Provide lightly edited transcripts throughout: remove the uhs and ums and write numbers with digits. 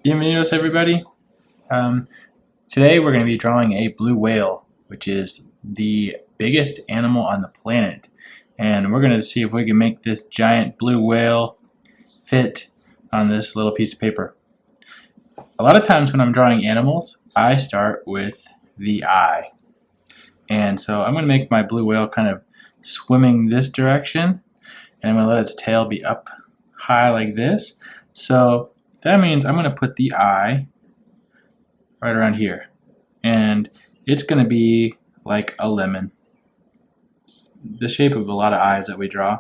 Bienvenidos everybody. Um, Today we're going to be drawing a blue whale, which is the biggest animal on the planet. And we're going to see if we can make this giant blue whale fit on this little piece of paper. A lot of times when I'm drawing animals, I start with the eye. And so I'm going to make my blue whale kind of swimming this direction, and I'm going to let its tail be up high like this. So that means I'm going to put the eye right around here, and it's going to be like a lemon, the shape of a lot of eyes that we draw.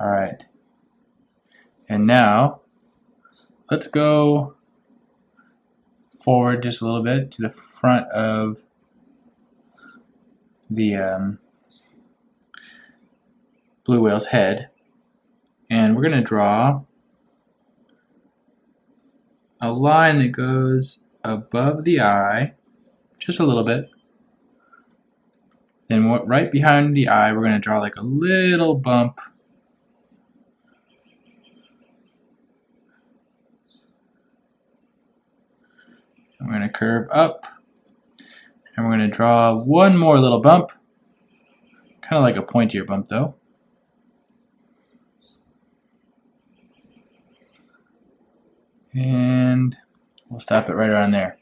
Alright, and now let's go forward just a little bit to the front of the blue whale's head, and we're going to draw a line that goes above the eye just a little bit. Then right behind the eye we're going to draw like a little bump. We're going to curve up, and we're going to draw one more little bump, kind of like a pointier bump though. And we'll stop it right around there.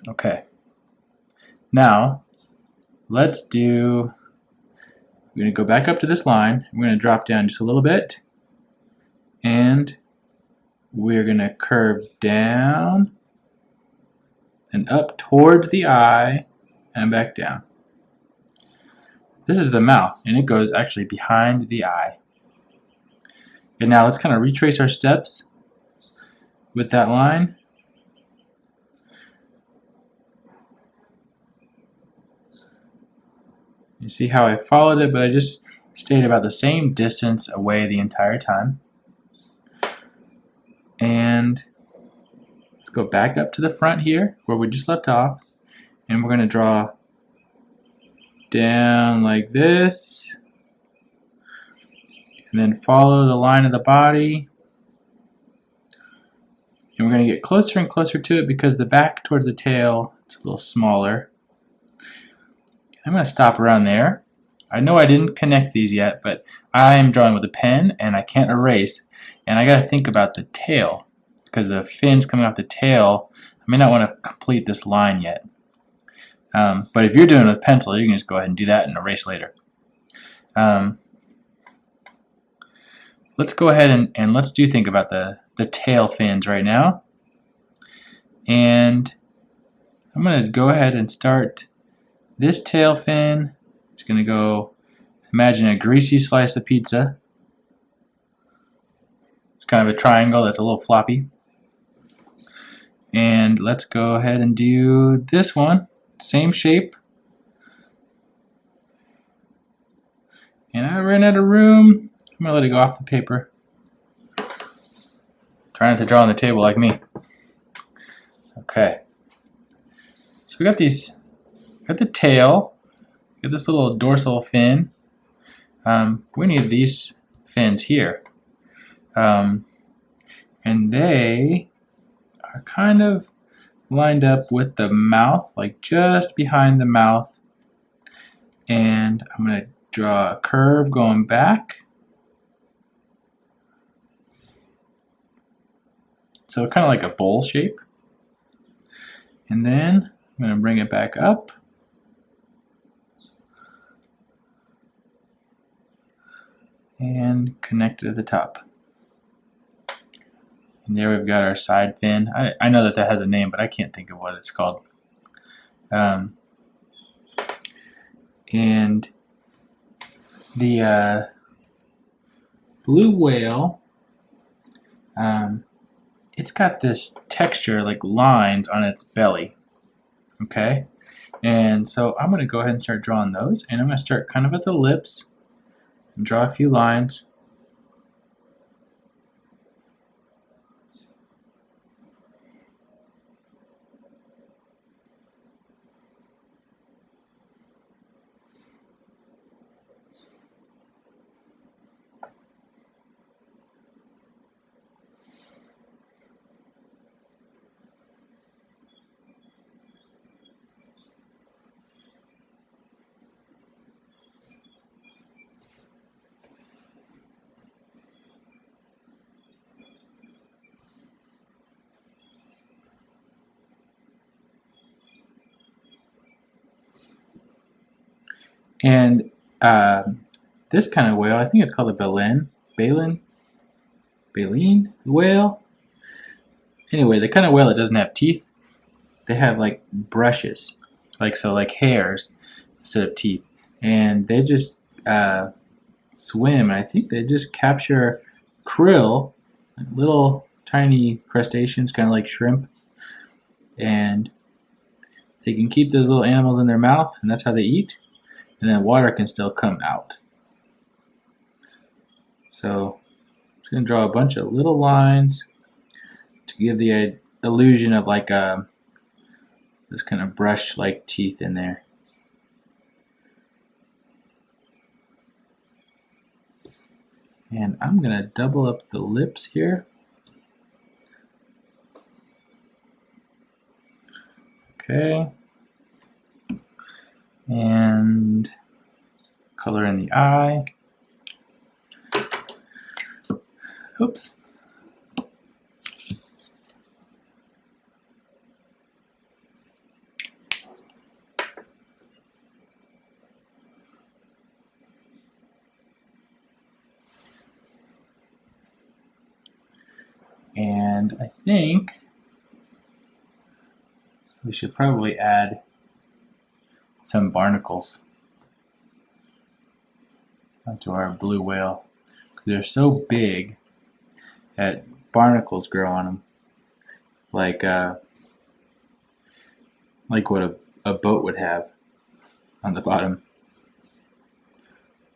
Okay. Now, we're going to go back up to this line. We're going to drop down just a little bit, and we're going to curve down and up towards the eye and back down. This is the mouth, and it goes actually behind the eye. And now let's kind of retrace our steps with that line. You see how I followed it, but I just stayed about the same distance away the entire time. And let's go back up to the front here where we just left off, and we're going to draw down like this, and then follow the line of the body, and we're going to get closer and closer to it because the back towards the tail is a little smaller. I'm going to stop around there. I know I didn't connect these yet, but I am drawing with a pen and I can't erase, and I got to think about the tail because the fins coming off the tail, I may not want to complete this line yet. But if you're doing it with pencil, you can just go ahead and do that and erase later. Let's go ahead and let's think about the tail fins right now. And I'm going to go ahead and start this tail fin. It's going to go, imagine a greasy slice of pizza. It's kind of a triangle that's a little floppy. And let's go ahead and do this one, same shape. And I ran out of room. I'm going to let it go off the paper. Try not to draw on the table like me. Okay. So we got the tail, got this little dorsal fin. We need these fins here. And they are kind of lined up with the mouth, like just behind the mouth. And I'm going to draw a curve going back. So kind of like a bowl shape. And then I'm going to bring it back up. And connect it to the top. And there we've got our side fin. I know that has a name, but I can't think of what it's called. And the blue whale, it's got this texture like lines on its belly. Okay? And so I'm going to go ahead and start drawing those. And I'm going to start kind of at the lips and draw a few lines. And this kind of whale, I think it's called a baleen whale. Anyway, the kind of whale that doesn't have teeth, they have like brushes, like hairs instead of teeth, and they just swim. And I think they just capture krill, like little tiny crustaceans, kind of like shrimp, and they can keep those little animals in their mouth, and that's how they eat. And then water can still come out. So I'm just going to draw a bunch of little lines to give the illusion of like this kind of brush-like teeth in there. And I'm going to double up the lips here. Okay. And color in the eye. Oops. And I think we should probably add some barnacles onto our blue whale, because they're so big that barnacles grow on them, like what a boat would have on the bottom.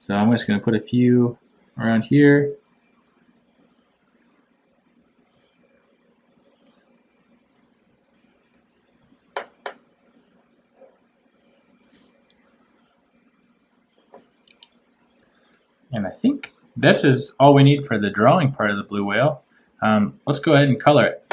So I'm just going to put a few around here. And I think that's all we need for the drawing part of the blue whale. Let's go ahead and color it.